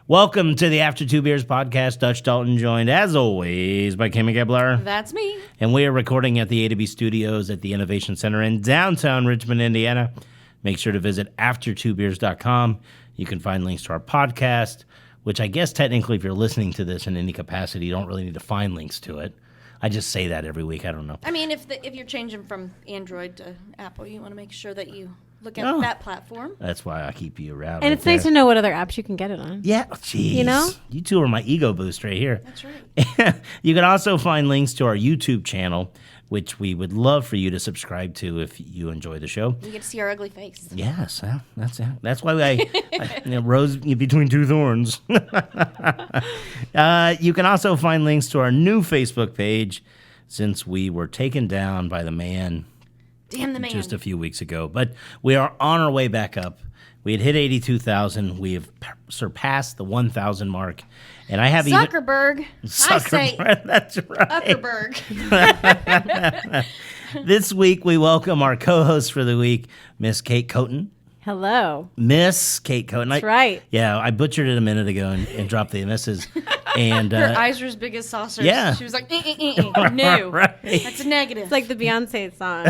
Welcome to the After Two Beers podcast. Dutch Dalton joined, as always, by Kimmy Gebler. That's me. And we are recording at the A to B Studios at the Innovation Center in downtown Richmond, Indiana. Make sure to visit after2beers.com. You can find links to our podcast, which I guess technically if you're listening to this in any capacity, you don't really need to find links to it. I just say that every week. I don't know. I mean, if you're changing from Android to Apple, you want to make sure that you look at that platform. That's why I keep you around. And it's nice to know what other apps you can get it on. Yeah, jeez. You know? You two are my ego boost right here. That's right. You can also find links to our YouTube channel, which we would love for you to subscribe to if you enjoy the show. You get to see our ugly face. Yes, that's why I rose between two thorns. You can also find links to our new Facebook page since we were taken down by the man. Damn the man. Just a few weeks ago. But we are on our way back up. We had hit 82,000. We have surpassed the 1,000 mark. And I have Zuckerberg. I say that's right. Zuckerberg. This week we welcome our co-host for the week, Miss Kate Coton. Hello. Miss Kate Coton. That's right. Yeah, I butchered it a minute ago and dropped the misses. And her eyes were as big as saucers. Yeah. She was like, no. Right. That's a negative. It's like the Beyonce song.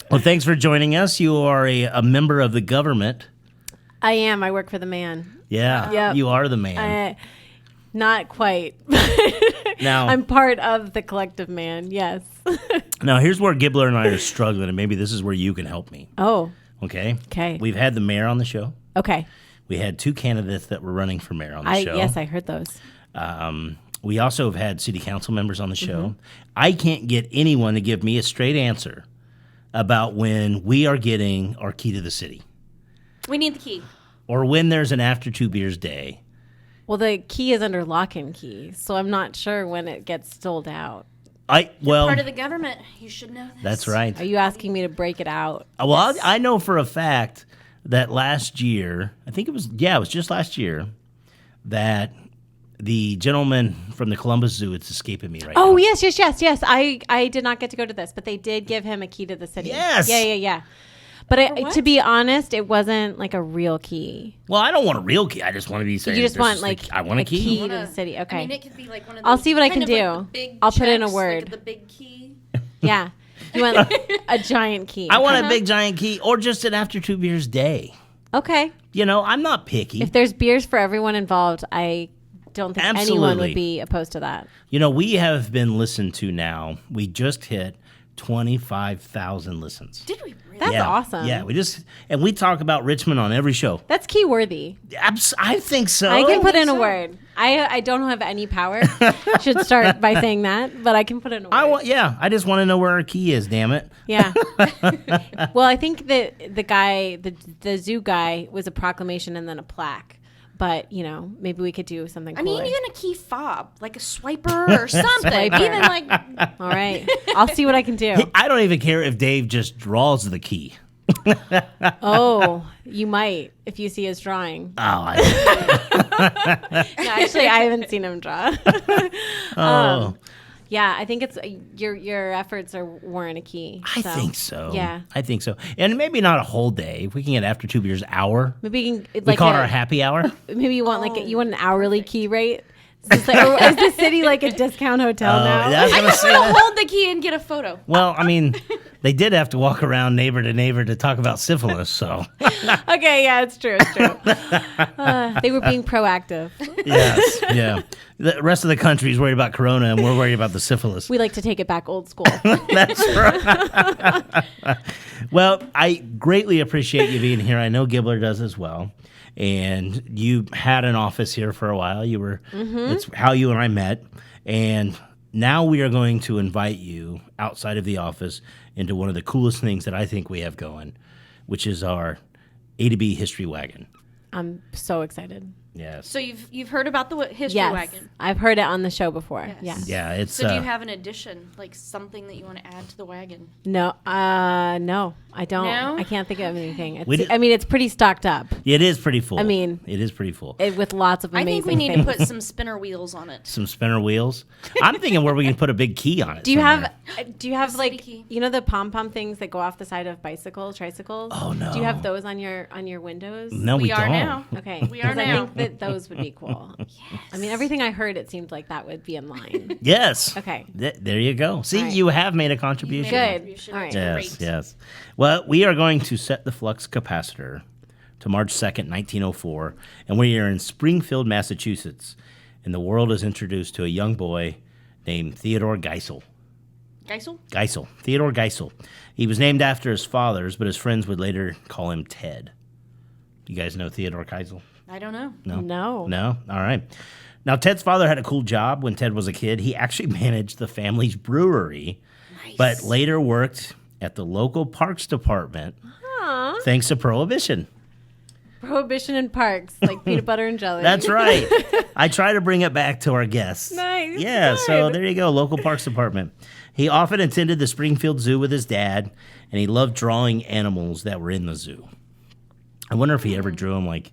Well, thanks for joining us. You are a member of the government. I am. I work for the man. Yeah, Yep. You are the man. Not quite. Now, I'm part of the collective man, yes. Now, here's where Gibbler and I are struggling, and maybe this is where you can help me. Oh. Okay? Okay. We've had the mayor on the show. Okay. We had two candidates that were running for mayor on the show. Yes, I heard those. We also have had city council members on the show. Mm-hmm. I can't get anyone to give me a straight answer about when we are getting our key to the city. We need the key. Or when there's an After Two Beers day. Well, the key is under lock and key, so I'm not sure when it gets sold out. Part of the government. You should know this. That's right. Are you asking me to break it out? Well, I know for a fact that last year, I think it was just last year, that the gentleman from the Columbus Zoo, it's escaping me right now. Oh, yes. I did not get to go to this, but they did give him a key to the city. Yes. Yeah. But to be honest, it wasn't like a real key. Well, I don't want a real key. I just want to be saying. You just want I want a key. to the city. Okay. I mean, it could be like one of those. I'll see what I can kind of do. like the big I'll put in a checks, word. Like the big key. Yeah. You want a giant key. I want a big giant key, or just an After Two Beers day. Okay. You know, I'm not picky. If there's beers for everyone involved, I don't think anyone Absolutely. would be opposed to that. You know, we have been listened to now. We just hit 25,000 listens. Did we really? That's awesome. Yeah, we talk about Richmond on every show. That's key worthy. I think so. I can put in a word. I don't have any power. Should start by saying that, but I can put in a word. I just want to know where our key is, damn it. Yeah. Well, I think that the zoo guy was a proclamation and then a plaque. But, you know, maybe we could do something cooler. I mean, even a key fob, like a swiper or something. Even like. All right. I'll see what I can do. I don't even care if Dave just draws the key. Oh, you might if you see his drawing. Oh, No, actually, I haven't seen him draw. Yeah, I think it's your efforts are warrant a key. I think so. Yeah, I think so. And maybe not a whole day. If we can get After Two Beers hour. maybe we can We call it our happy hour. Maybe you want you want an hourly key rate. Is the city like a discount hotel now? I was I gonna just say want to that. hold the key and get a photo. Well, I mean, they did have to walk around neighbor to neighbor to talk about syphilis, so. Okay, yeah, it's true. They were being proactive. Yes, yeah. The rest of the country is worried about corona, and we're worried about the syphilis. We like to take it back old school. That's right. Well, I greatly appreciate you being here. I know Gibbler does as well. And you had an office here for a while. You were, That's how you and I met. And now we are going to invite you outside of the office into one of the coolest things that I think we have going, which is our A to B history wagon. I'm so excited. Yes. So you've heard about the history Yes, wagon. I've heard it on the show before. Yes. Yes. Yeah, it's. So do you have an addition, like something that you want to add to the wagon? No, no, I don't. No? I can't think of anything. We did- I mean, it's pretty stocked up It is pretty full. I mean, it is pretty full. with lots of I amazing think we need things. to put some spinner wheels on it. Some spinner wheels. I'm thinking where we can put a big key on it. Do you somewhere. have like Sticky. the pom pom things that go off the side of tricycles? Oh, no. Do you have those on your windows? No, we We are don't. now. Okay. We are 'Cause I now. think that those would be cool. Yes. I mean, everything I heard, it seemed like that would be in line. Yes. Okay. There you go. See, All right. you have made a You contribution. made a Good. contribution. All right. Yes, Great. yes. Well, we are going to set the flux capacitor to March 2nd, 1904, and we are in Springfield, Massachusetts, and the world is introduced to a young boy named Theodore Geisel. Geisel? Theodore Geisel. He was named after his father's, but his friends would later call him Ted. You guys know Theodore Geisel? I don't know. No. No? All right. Now, Ted's father had a cool job when Ted was a kid. He actually managed the family's brewery, Nice. but later worked at the local parks department Aw. thanks to Prohibition. Prohibition in parks, like peanut butter and jelly. That's right. I try to bring it back to our guests. Nice. Yeah, so Good. there you go, local parks department. He often attended the Springfield Zoo with his dad, and he loved drawing animals that were in the zoo. I wonder if he ever drew them like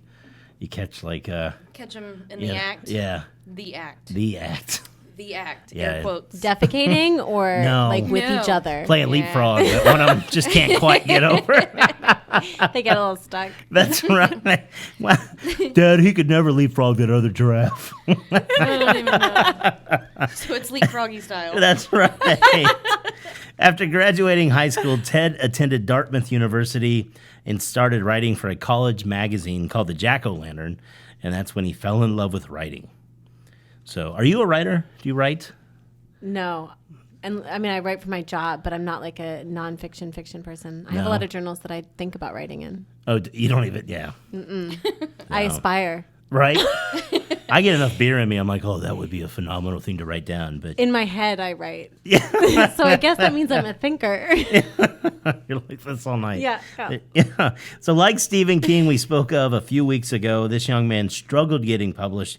you catch like Catch him in yeah, the act. Yeah, The act. the act. The act. Yeah. Air quotes. Defecating or No. like with No. each other? Playing Yeah. leapfrog, but one of them just can't quite get over. They get a little stuck. That's right. Well, Dad, he could never leapfrog that other giraffe. I don't even know. So it's leapfroggy style. That's right. After graduating high school, Ted attended Dartmouth University and started writing for a college magazine called the Jack-O-Lantern, and that's when he fell in love with writing. So, are you a writer? Do you write? No. And I mean, I write for my job, but I'm not like a nonfiction fiction person. I have a No. lot of journals that I think about writing in. Oh, you don't even, yeah. I aspire. Right? I get enough beer in me, I'm like, oh, that would be a phenomenal thing to write down. But In my head, I write. yeah, So I guess that means I'm a thinker. you're like this all night. Yeah. Yeah. So, like Stephen King, we spoke of a few weeks ago, this young man struggled getting published.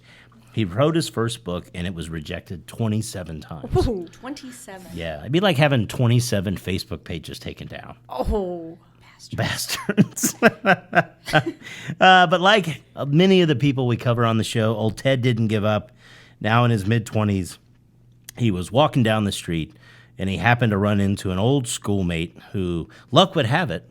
He wrote his first book, and it was rejected 27 times. 27. Yeah, it'd be like having 27 Facebook pages taken down. Oh. Bastards. But like many of the people we cover on the show, old Ted didn't give up. Now in his mid-20s, he was walking down the street, and he happened to run into an old schoolmate who, luck would have it,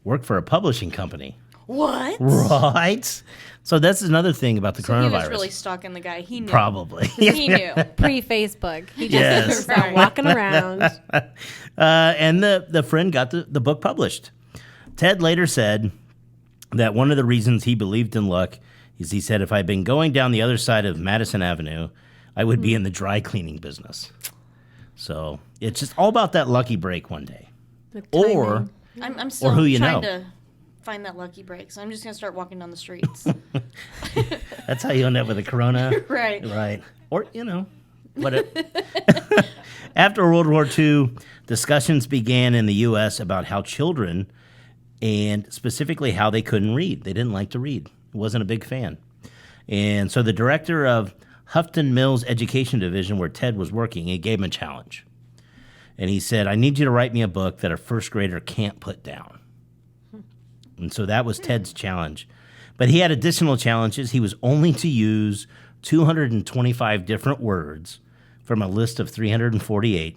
worked for a publishing company. What? Right? So that's another thing about the So coronavirus. he was really stalking the guy. He knew. Probably. He knew. Pre-Facebook. He just Yes. started walking around. And the friend got the book published. Ted later said that one of the reasons he believed in luck is he said, if I'd been going down the other side of Madison Avenue, I would be in the dry cleaning business. So it's just all about that lucky break one day. The Or, timing. I'm still who you trying know. to find that lucky break. So I'm just going to start walking down the streets. that's how you end up with a corona. Right. Right. Or, After World War II, discussions began in the U.S. about how children, and specifically how they couldn't read. They didn't like to read. Wasn't a big fan. And so the director of Houghton Mills Education Division, where Ted was working, he gave him a challenge. And he said, I need you to write me a book that a first grader can't put down. And so that was Ted's challenge. But he had additional challenges. He was only to use 225 different words from a list of 348.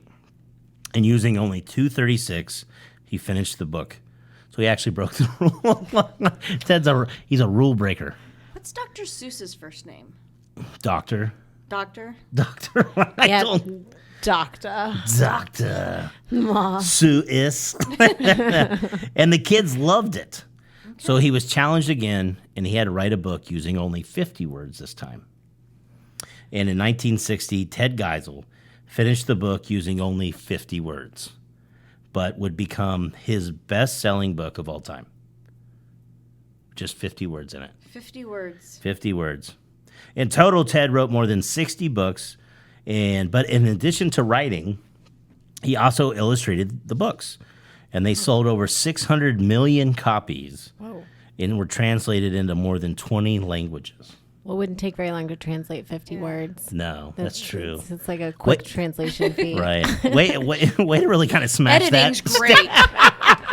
And using only 236, he finished the book. So he actually broke the rule. He's a rule breaker. What's Dr. Seuss's first name? Doctor. Doctor? I Yeah, don't. doctor. Doctor. Ma. Seuss. And the kids loved it. So he was challenged again, and he had to write a book using only 50 words this time. And in 1960, Ted Geisel finished the book using only 50 words, but would become his best-selling book of all time. Just 50 words in it. 50 words. 50 words. In total, Ted wrote more than 60 books, but in addition to writing, he also illustrated the books. And they sold over 600 million copies. Whoa. and were translated into more than 20 languages. Well, it wouldn't take very long to translate 50 words. No, that's true. It's like a quick translation fee. Right. Way to really kind of smash Editing's that. great.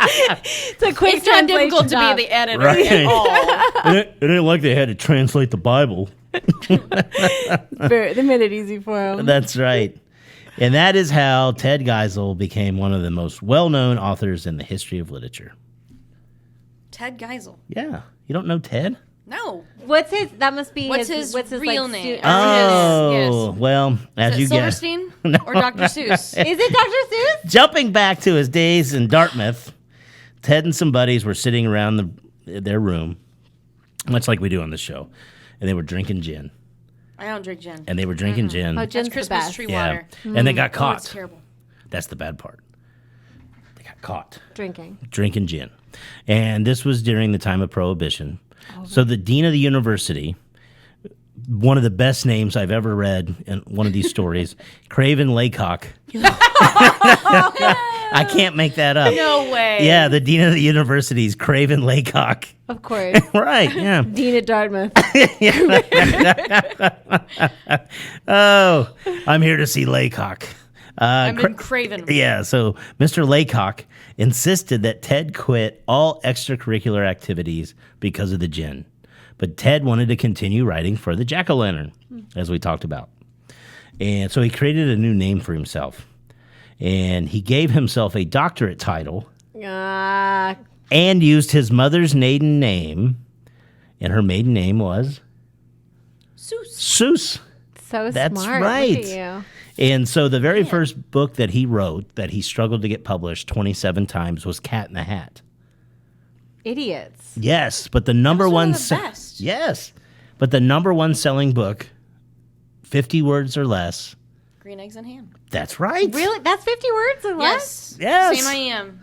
It's a quick It's not difficult to job. be the editor Right. at all. It ain't like they had to translate the Bible. They made it easy for him. That's right. And that is how Ted Geisel became one of the most well-known authors in the history of literature. Ted Geisel. Yeah. You don't know Ted? No. What's his? That must be What's his real like, name? Oh, well, as Is you it guess. Silverstein or Dr. Seuss? Is it Dr. Seuss? Jumping back to his days in Dartmouth, Ted and some buddies were sitting around their room, much like we do on the show, and they were drinking gin. I don't drink gin. And they were drinking gin. Oh, gin's That's the Christmas best. tree Yeah. water. And they got Oh, caught. it's terrible. That's the bad part. They got caught Drinking. drinking gin. And this was during the time of Prohibition. So the dean of the university, one of the best names I've ever read in one of these stories, Craven Laycock. I can't make that up. No way. Yeah, the dean of the university is Craven Laycock. Of course. Right, yeah. Dean at Dartmouth. Oh, I'm here to see Laycock. I'm in Craven. Yeah, so Mr. Laycock insisted that Ted quit all extracurricular activities because of the gin. But Ted wanted to continue writing for the Jack-o'-lantern, as we talked about. And so he created a new name for himself. And he gave himself a doctorate title Ah, and used his mother's maiden name. And her maiden name was Seuss. Seuss. so That's smart. right. Look at you. And so the very first book that he wrote that he struggled to get published 27 times was Cat in the Hat. Idiots. Yes, but the number That was one one of the best. Yes. But the number one selling book, 50 words or less. Green eggs and ham. That's right. Really? That's 50 words or less? Yes. Yes. Same I am.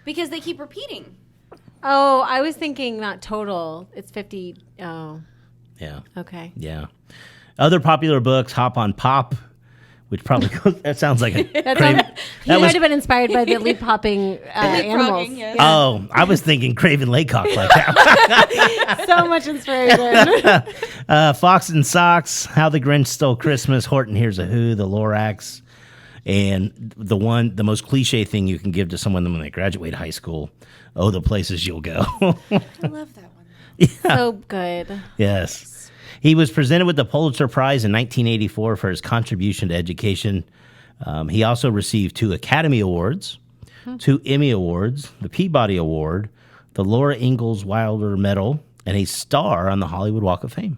Because they keep repeating. Oh, I was thinking not total. It's 50. Oh, Yeah. okay. Yeah. Other popular books, Hop on Pop, which probably that sounds like a That Craven- sounds, he that might was- have been inspired by the leap hopping animals. Leapfrogging, yeah. Oh, I was thinking Craven Laycock like that. So much inspiration. Fox and Socks, How the Grinch Stole Christmas, Horton Hears a Who, The Lorax, and the most cliche thing you can give to someone when they graduate high school, Oh, the Places You'll Go. I love that one. So good. Yes. He was presented with the Pulitzer Prize in 1984 for his contribution to education. He also received 2 Academy Awards, 2 Emmy Awards, the Peabody Award, the Laura Ingalls Wilder Medal, and a star on the Hollywood Walk of Fame.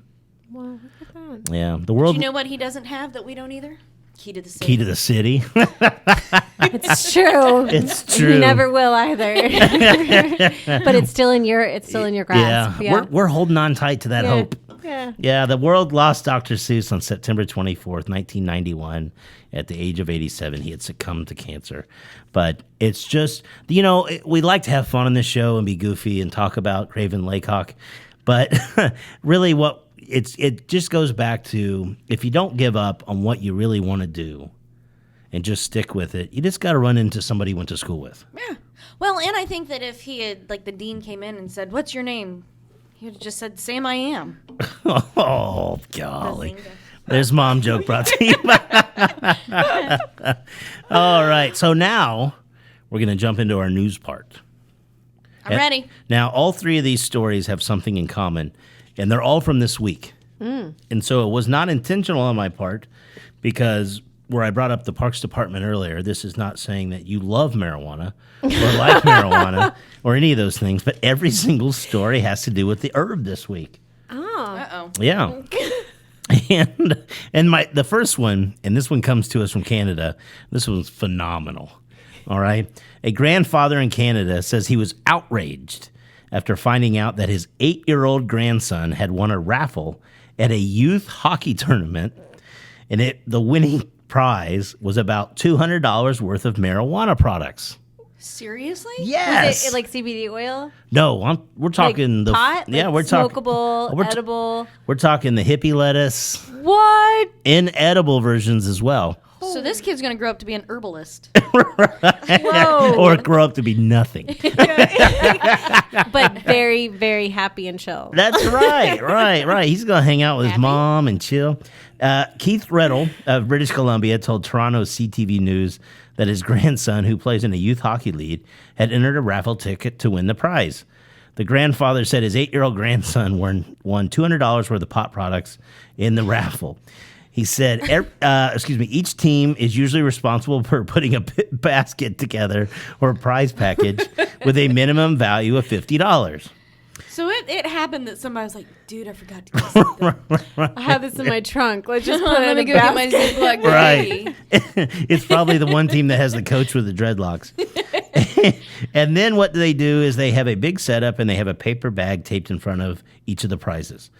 Well, look at that. Yeah, the Do world you know what he doesn't have that we don't either? Key to the city. key to the city. It's true. It's true. You never will either. But it's still in your grasp. Yeah, We're holding on tight to that hope. Yeah. Yeah, the world lost Dr. Seuss on September 24th, 1991. At the age of 87, he had succumbed to cancer. But it's just, we like to have fun on this show and be goofy and talk about Craven Laycock. But really it just goes back to, if you don't give up on what you really want to do and just stick with it, you just got to run into somebody you went to school with. Yeah. Well, and I think that if he had, like, the dean came in and said, "What's your name?" He would have just said, "Sam I am." Oh, golly. There's mom joke brought to you. All right. So now we're going to jump into our news part. I'm ready. Now, all 3 of these stories have something in common, and they're all from this week. And so it was not intentional on my part, because where I brought up the Parks Department earlier, this is not saying that you love marijuana or like marijuana or any of those things, but every single story has to do with the herb this week. Oh. Uh-oh. Yeah. And the first one, and this one comes to us from Canada. This one's phenomenal. All right. A grandfather in Canada says he was outraged after finding out that his 8-year-old grandson had won a raffle at a youth hockey tournament, and the winning prize was about $200 worth of marijuana products. Seriously? Yes. Was it like CBD oil? No, we're talking like pot? Yeah, like we're talking smokable, edible. We're talking the hippie lettuce, What? inedible versions as well. So this kid's going to grow up to be an herbalist. Whoa. Or grow up to be nothing. But very, very happy and chill. That's right. He's going to hang out with his mom and chill. Keith Riddle of British Columbia told Toronto's CTV News that his grandson, who plays in a youth hockey league, had entered a raffle ticket to win the prize. The grandfather said his 8-year-old grandson won $200 worth of pot products in the raffle. He said, each team is usually responsible for putting a basket together or a prize package with a minimum value of $50. So it happened that somebody was like, dude, I forgot to get something. I have this in my trunk. Let's just put it Let in me a go get my basket. Ziploc Right. baggie. It's probably the one team that has the coach with the dreadlocks. And then what they do is they have a big setup and they have a paper bag taped in front of each of the prizes.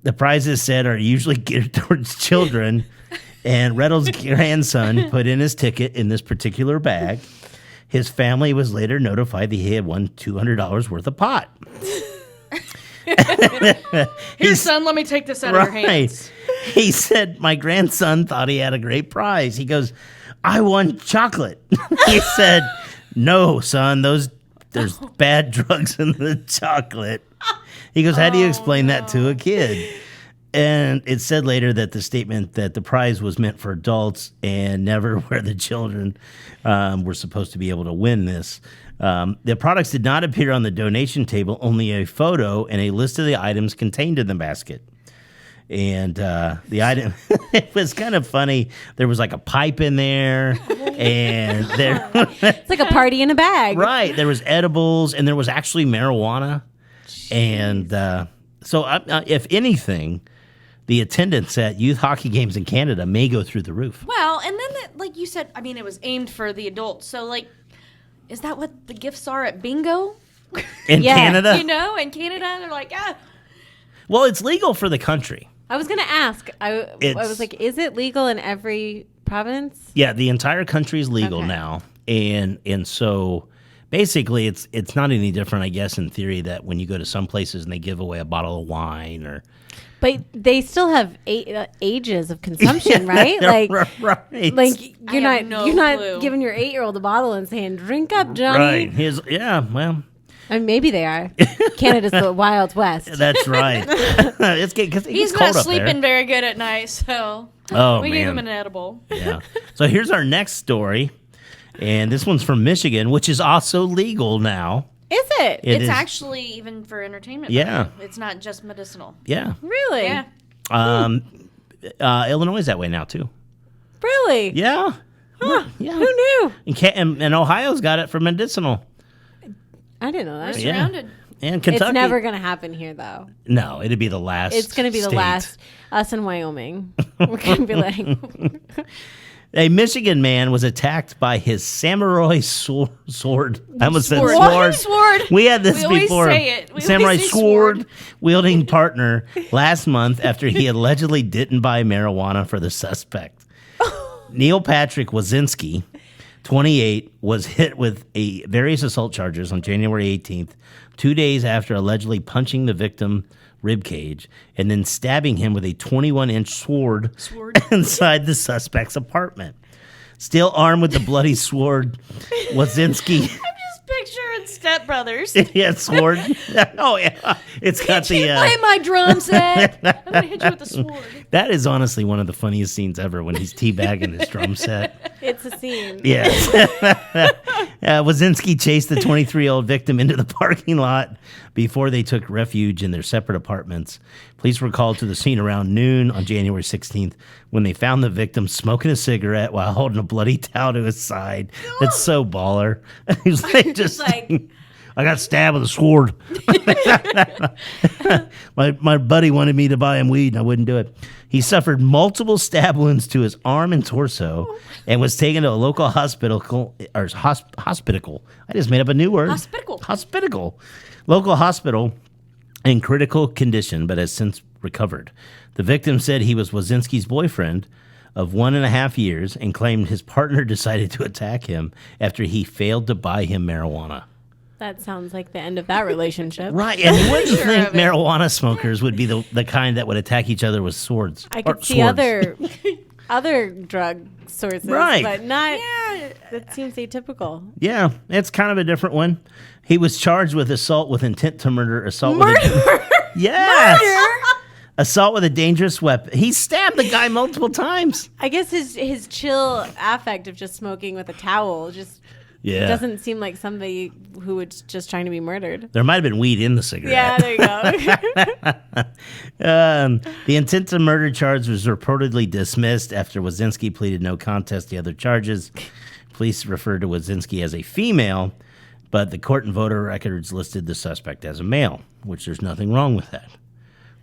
The prizes said are usually geared towards children, and Riddle's grandson put in his ticket in this particular bag. His family was later notified that he had won $200 worth of pot. Here, son, let me take this out of your hands. He said, my grandson thought he had a great prize. He goes, I won chocolate. He said, no, son, there's bad drugs in the chocolate. He goes, how do you explain that to a kid? And it said later that the statement that the prize was meant for adults and never where the children were supposed to be able to win this. The products did not appear on the donation table, only a photo and a list of the items contained in the basket. And the item, it was kind of funny. There was like a pipe in there, and there, It's like a party in a bag. right, there was edibles, and there was actually marijuana. And so, if anything, the attendance at youth hockey games in Canada may go through the roof. Well, and then, like you said, I mean, it was aimed for the adults. So, like, is that what the gifts are at bingo? In Yeah. Canada? You know, in Canada, they're like, Well, it's legal for the country. I was going to ask. I was like, is it legal in every province? Yeah, the entire country is legal Okay. now. And so basically it's not any different, I guess, in theory, that when you go to some places and they give away a bottle of wine or But they still have ages of consumption, right? Like, right. like I you're have not no clue. giving your 8-year-old a bottle and saying, "Drink up, Johnny." Right. Well, I mean, maybe they are. Canada's the Wild West. that's right. It's because he's cold not up sleeping there. very good at night, so Oh, we man. gave him an edible. Yeah. So here's our next story, and this one's from Michigan, which is also legal now. Is it? It It's is- actually even for entertainment. Yeah. value. It's not just medicinal. Yeah. Really? Yeah. Illinois is that way now too. Really? Yeah. Huh. Yeah. Who knew? And Ohio's got it for medicinal. I didn't know We're that. Yeah. surrounded. And Kentucky. It's never going to happen here, though. No, it'd be the last. It's going to be the state. last. Us in Wyoming. We're going to be like, A Michigan man was attacked by his samurai sword. I almost said Sword. sword. Sword. We had this We always before. say it. We always Samurai say sword sword. wielding partner last month after he allegedly didn't buy marijuana for the suspect. Neil Patrick Wazinski, 28, was hit with various assault charges on January 18th, 2 days after allegedly punching the victim ribcage and then stabbing him with a 21-inch sword inside the suspect's apartment. Still armed with the bloody sword, Wazinski... Just picturing Step Brothers. Yeah, sword. Oh, yeah. It's got You the... play my drum set. I'm gonna hit you with a sword. that is honestly one of the funniest scenes ever when he's teabagging his drum set. it's a scene. Yes. Wazinski chased the 23-year-old victim into the parking lot before they took refuge in their separate apartments. Police were called to the scene around noon on January 16th when they found the victim smoking a cigarette while holding a bloody towel to his side. It's so baller. He's like, just like- I got stabbed with a sword. My buddy wanted me to buy him weed, and I wouldn't do it. He suffered multiple stab wounds to his arm and torso and was taken to a local hospital. I just made up a new word. Hospital. Local hospital in critical condition, but has since recovered. The victim said he was Wazinski's boyfriend of 1.5 years and claimed his partner decided to attack him after he failed to buy him marijuana. That sounds like the end of that relationship. Right, and you wouldn't Sure think of it. marijuana smokers would be the kind that would attack each other with swords. I Or could see swords. other other drug sources, Right. but not. Yeah. That seems atypical. Yeah, it's kind of a different one. He was charged with assault with intent to murder, assault with yes, assault with a dangerous weapon. He stabbed the guy multiple times. I guess his chill affect of just smoking with a towel just doesn't seem like somebody who was just trying to be murdered. There might have been weed in the cigarette. Yeah, there you go. The intent to murder charge was reportedly dismissed after Wazinski pleaded no contest to other charges. Police referred to Wazinski as a female, but the court and voter records listed the suspect as a male, which there's nothing wrong with that.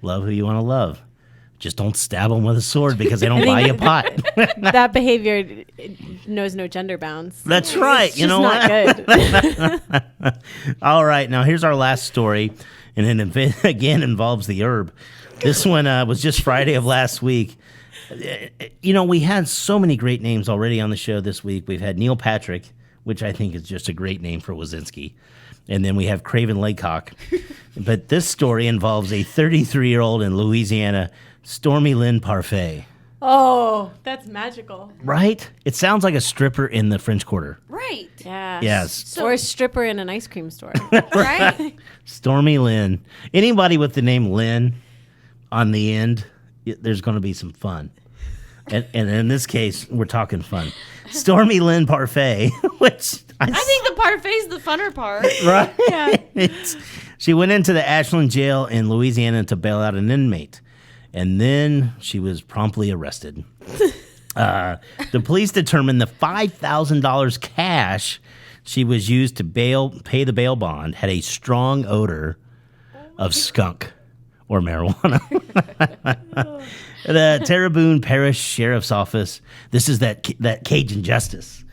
Love who you want to love. Just don't stab them with a sword because they don't buy you pot. That behavior knows no gender bounds. That's right. It's You just know not what? good. All right. Now, here's our last story, and it again involves the herb. This one was just Friday of last week. You know, we had so many great names already on the show this week. We've had Neil Patrick, which I think is just a great name for Wazinski. And then we have Craven Laycock. But this story involves a 33-year-old in Louisiana, Stormy Lynn Parfait. Oh, that's magical. Right? It sounds like a stripper in the French Quarter. Right. Yeah. Yes. Or a stripper in an ice cream store. Right. Stormy Lynn. Anybody with the name Lynn on the end, there's going to be some fun. And in this case, we're talking fun. Stormy Lynn Parfait, which I think the parfait's the funner part. right? Yeah. She went into the Ashland jail in Louisiana to bail out an inmate, and then she was promptly arrested. The police determined the $5,000 cash she was used to pay the bail bond had a strong odor of skunk or marijuana. The Terrebonne Parish Sheriff's Office. This is that Cajun justice.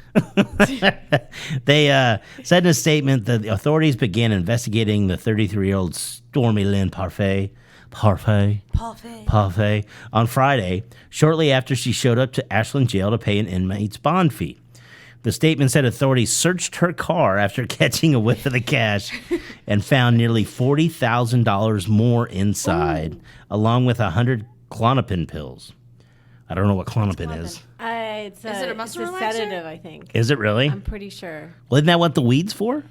They said in a statement that the authorities began investigating the 33-year-old Stormy Lynn Parfait on Friday, shortly after she showed up to Ashland Jail to pay an inmate's bond fee. The statement said authorities searched her car after catching a whiff of the cash and found nearly $40,000 more inside, along with 100 Klonopin pills. I don't know what Klonopin is. Is it a muscle it's a relaxer? sedative, I think. Is it really? I'm pretty sure. Well, isn't that what the weed's for?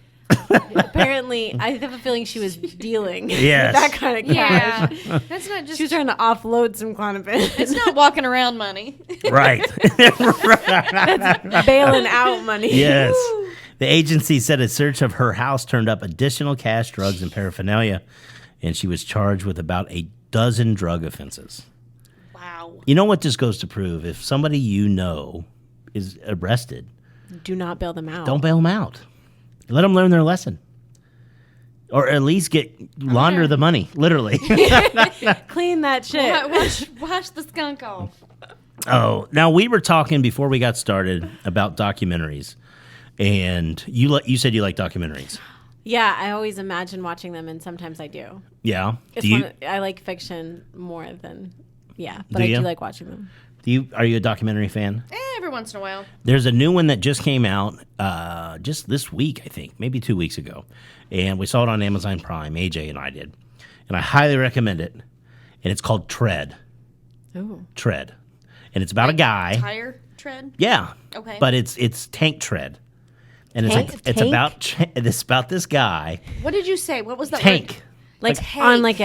Apparently, I have a feeling she was dealing Yes. that kind of cash. Yeah. That's not just. She was trying to offload some Klonopin. It's not walking around money. Right. Bailing out money. Yes. The agency said a search of her house turned up additional cash, drugs, and paraphernalia, and she was charged with about a dozen drug offenses. Wow. You know what this goes to prove? If somebody you know is arrested, Do not bail them out. don't bail them out. Let them learn their lesson. Or at least launder the money, literally. Clean that shit. Watch the skunk off. Oh, now we were talking before we got started about documentaries. And you said you like documentaries. Yeah, I always imagine watching them, and sometimes I do. Yeah. I like fiction more than, but Do I you? do like watching them. Are you a documentary fan? Every once in a while. There's a new one that just came out just this week, I think, maybe 2 weeks ago. And we saw it on Amazon Prime, AJ and I did. And I highly recommend it. And it's called Tread. Ooh. Tread. And it's about a guy. Tire tread? Yeah. Okay. But it's Tank Tread. And Tank? it's about this guy. What did you say? What was that Tank. word? Like Tank. on like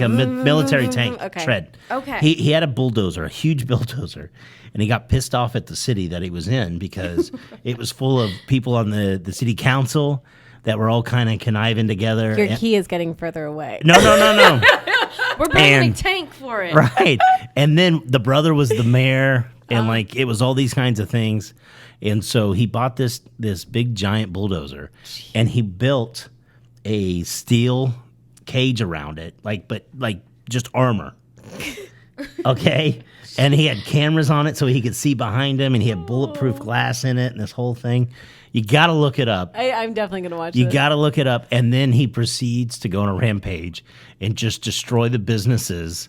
a Military tank Okay. tread. Okay. He had a bulldozer, a huge bulldozer, and he got pissed off at the city that he was in because it was full of people on the city council that were all kind of conniving together. Your key is getting further away. No. We're bringing a And- tank for it. Right. And then the brother was the mayor, and like it was all these kinds of things. And so he bought this big giant bulldozer, and he built a steel cage around it, but just armor. Okay. And he had cameras on it so he could see behind him, and he had bulletproof glass in it and this whole thing. You got to look it up. I'm definitely going to watch You this. got to look it up. And then he proceeds to go on a rampage and just destroy the businesses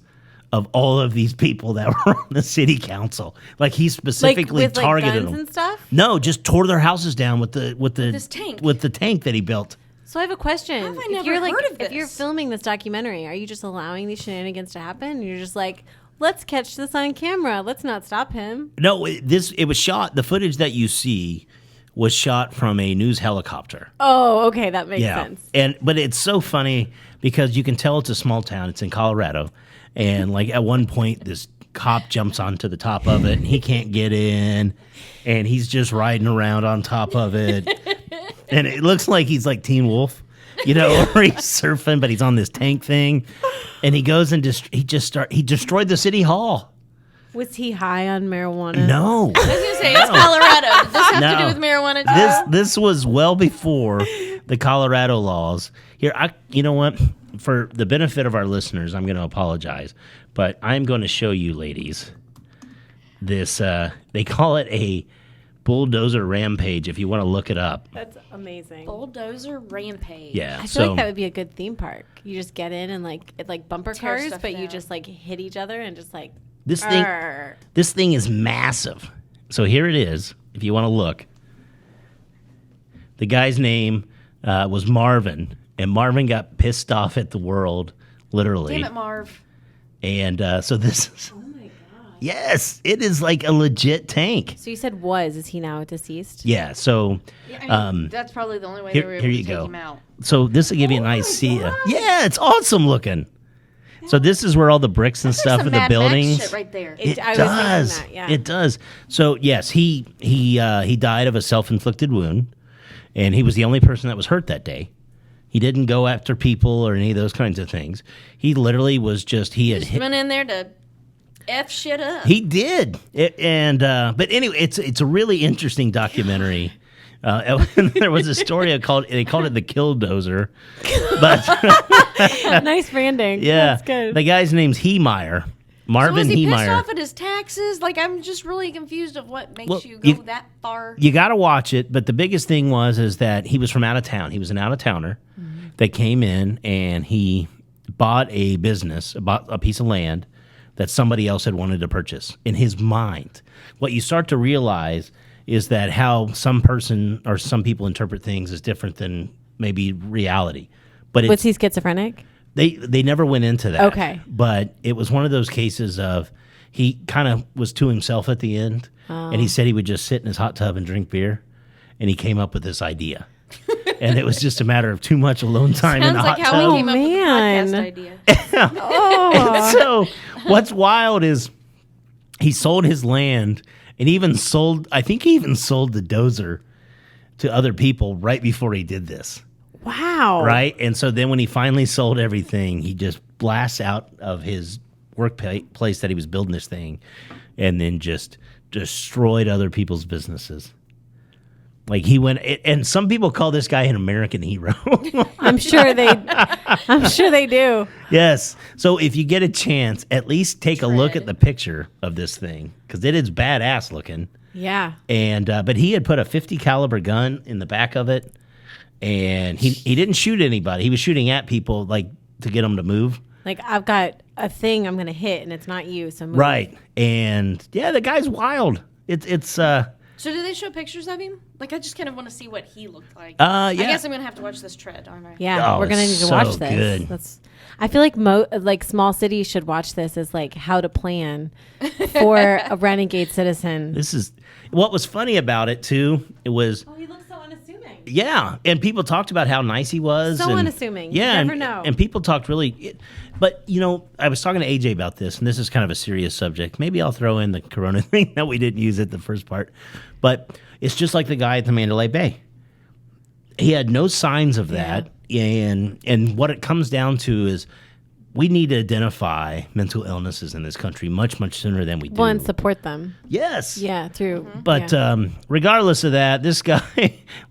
of all of these people that were on the city council. Like he specifically with, targeted guns them. and stuff? No, just tore their houses down with This tank. with the tank that he built. So I have a question. How have I never you're heard of If you're this? filming this documentary, are you just allowing these shenanigans to happen? And you're just like, let's catch this on camera. Let's not stop him. No, it was shot. The footage that you see was shot from a news helicopter. Oh, okay, that makes sense. But it's so funny because you can tell it's a small town. It's in Colorado, and like at one point, this cop jumps onto the top of it, and he can't get in, and he's just riding around on top of it, and it looks like he's like Teen Wolf, or he's surfing, but he's on this tank thing, and he goes and he destroyed the city hall. Was he high on marijuana? No. I was going to say, it's Colorado. Does this have to do with marijuana too? This was well before the Colorado laws. Here, you know what? For the benefit of our listeners, I'm going to apologize, but I'm going to show you, ladies, this. They call it a bulldozer rampage. If you want to look it up, That's amazing. Bulldozer rampage. yeah. I feel like that would be a good theme park. You just get in and like bumper Tear cars, stuff but you down. just like hit each other and just like. this Arr. thing is massive. So here it is. If you want to look, the guy's name was Marvin, and Marvin got pissed off at the world, literally. Damn it, Marv. And so this is. Oh my god. Yes, it is like a legit tank. So you said was? Is he now deceased? Yeah, so That's probably the only way here- they were here able you to take go. him out. this will give you a nice see. Yeah, it's awesome looking. So this is where all the bricks and That's stuff some of the Mad Max buildings. shit right there. It- I was does. thinking that, yeah. It does. So yes, he died of a self-inflicted wound, and he was the only person that was hurt that day. He didn't go after people or any of those kinds of things. He literally was just Just went in there to F shit up. He did, but anyway, it's a really interesting documentary. There was a story they called it the Killdozer, but Nice branding. yeah, That's good. the guy's name's Marvin so was he pissed Heemeyer. off at his taxes? Like, I'm just really confused of what makes Well, you go that far. You got to watch it, but the biggest thing is that he was from out of town. He was an out of towner that came in and he bought a piece of land that somebody else had wanted to purchase. In his mind, what you start to realize is that how some person or some people interpret things is different than maybe reality. But Was he schizophrenic? they never went into that. Okay. But it was one of those cases of he kind of was to himself at the end, and he said he would just sit in his hot tub and drink beer, and he came up with this idea. And it was just a matter of too much alone time in Sounds the like hot how tub. we came up man. with the podcast idea. Oh. So what's wild is he sold his land and I think he even sold the dozer to other people right before he did this. Wow. Right? And so then when he finally sold everything, he just blasts out of his workplace that he was building this thing and then just destroyed other people's businesses. Like he went, and some people call this guy an American hero. I'm sure they do. Yes. So if you get a chance, at least take a look at the picture of this thing because it is badass looking. Yeah. And but he had put a 50 caliber gun in the back of it, and he didn't shoot anybody. He was shooting at people like to get them to move. Like, I've got a thing I'm going to hit, and it's not you, so move. Right. And yeah, the guy's wild. It's So do they show pictures of him? Like, I just kind of want to see what he looked like. Yeah. I guess I'm going to have to watch this tread, aren't I? Yeah, Oh, we're going to need it's to watch so this. good. I feel like small cities should watch this as like how to plan for a renegade citizen. this is what was funny about it too. It was Oh, he looks so unassuming. yeah, and people talked about how nice he was. So and, unassuming. You Yeah, never and, know. and people talked really. But I was talking to AJ about this, and this is kind of a serious subject. Maybe I'll throw in the Corona thing that we didn't use at the first part, but it's just like the guy at the Mandalay Bay. He had no signs of that, and what it comes down to is we need to identify mental illnesses in this country much sooner than we do. One, support them. Yes. Yeah, through. But yeah. Regardless of that, this guy,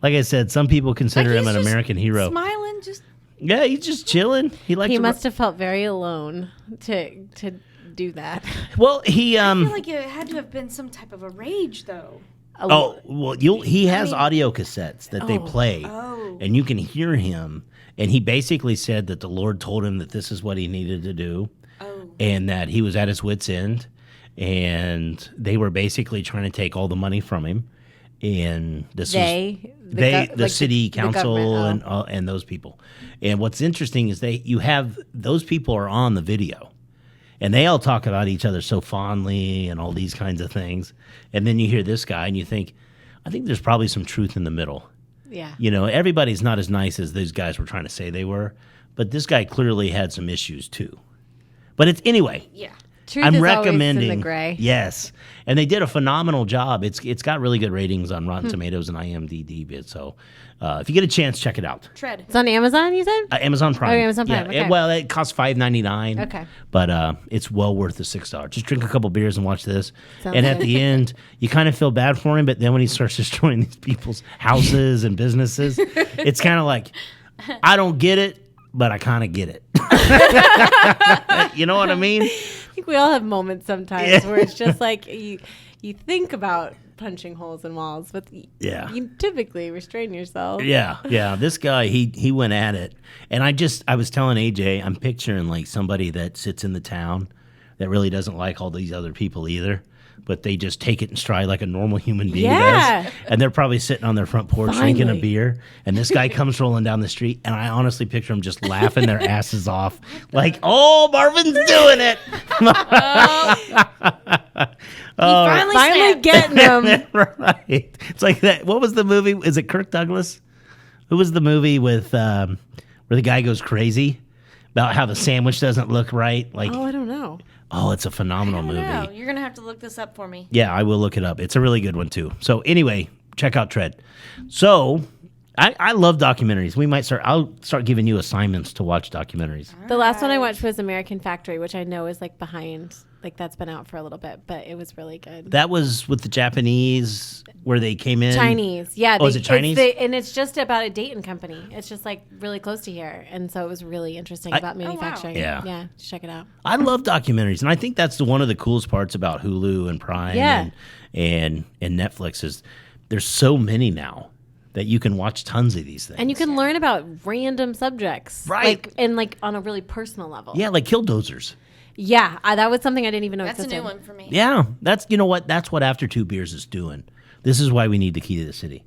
like I said, some people consider Like, him he's an just American hero. Smiling, just Yeah, he's just chilling. He likes. He to must have felt very alone to do that. Well, he I feel like it had to have been some type of a rage, though. Oh well, he has audio cassettes that they play, Oh. and you can hear him. And he basically said that the Lord told him that this is what he needed to do, and that he was at his wit's end, and they were basically trying to take all the money from him. And this the city council and those people. And what's interesting is you have those people are on the video, And they all talk about each other so fondly and all these kinds of things. And then you hear this guy and you think, I think there's probably some truth in the middle. Yeah. You know, everybody's not as nice as those guys were trying to say they were, but this guy clearly had some issues too. But it's anyway. Yeah. Truth I'm is recommending always in the gray. Yes, and they did a phenomenal job. It's got really good ratings on Rotten Tomatoes and IMDb. So if you get a chance, check it out. Tread. It's on Amazon, you said? Amazon Prime. Oh, Amazon Prime, Yeah, okay. well, it costs $5.99. Okay. But it's well worth the $6. Just drink a couple beers and watch this. Sounds and at good. the end, you kind of feel bad for him. But then when he starts destroying these people's houses and businesses, it's kind of like, I don't get it, but I kind of get it. You know what I mean? I think we all have moments sometimes where it's just like you think about punching holes in walls, but you typically restrain yourself. Yeah. This guy, he went at it. And I was telling AJ, I'm picturing like somebody that sits in the town that really doesn't like all these other people either, but they just take it in stride like a normal human being does. And they're probably sitting on their front porch drinking a beer, and this guy comes rolling down the street, and I honestly picture them just laughing their asses off. Like, oh, Marvin's doing it. Finally snapped. getting them. Right. It's like that. What was the movie? Is it Kirk Douglas? Who was the movie with where the guy goes crazy about how the sandwich doesn't look right? Like, Oh, I don't know. oh, it's a phenomenal movie. No, you're gonna have to look this up for me. Yeah, I will look it up. It's a really good one too. So anyway, check out Tread. So I love documentaries. I'll start giving you assignments to watch documentaries. The last one I watched was American Factory, which I know is like behind, like that's been out for a little bit, but it was really good. That was with the Japanese where they came in. Chinese, yeah. Oh, is it Chinese? And it's just about a Dayton company. It's just like really close to here, and so it was really interesting about manufacturing. Yeah. Check it out. I love documentaries, and I think that's one of the coolest parts about Hulu and Prime and Netflix is there's so many now that you can watch tons of these things. And you can learn about random subjects, Right. like on a really personal level. Yeah, like Killdozers. Yeah, that was something I didn't even know That's a existed. new one for me. Yeah, that's that's what After 2 Beers is doing. This is why we need the key to the city.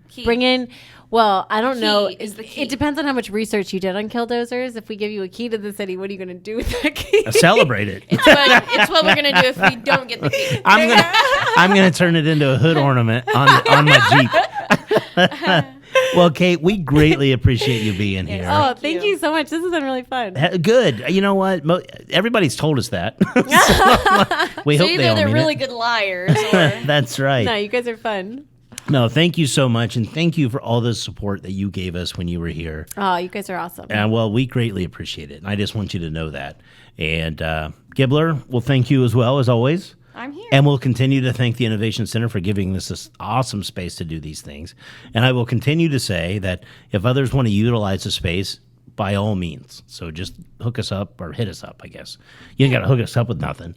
Key. Bring in. Well, I don't know. Key is the key. It depends on how much research you did on Killdozers. If we give you a key to the city, what are you going to do with that key? Celebrate it. It's what we're gonna do if we don't get the key. I'm gonna turn it into a hood ornament on my Jeep. Well, Kate, we greatly appreciate you being here. Oh, thank you so much. This has been really fun. Good. You know what? Everybody's told us that. So, we So hope either they all they're mean really it. good liars, or That's right. No, you guys are fun. No, thank you so much, and thank you for all the support that you gave us when you were here. Oh, you guys are awesome. And well, we greatly appreciate it. And I just want you to know that. And Gibbler, well, thank you as well as always. I'm here. And we'll continue to thank the Innovation Center for giving us this awesome space to do these things. And I will continue to say that if others want to utilize the space, by all means. So just hook us up or hit us up, I guess. You ain't got to hook us up with nothing,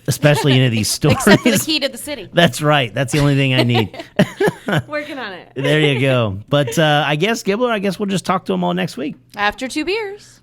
especially any of these stories. Except for the key to the city. That's right. That's the only thing I need. Working on it. There you go. But I guess, Gibbler, we'll just talk to them all next week. After 2 beers.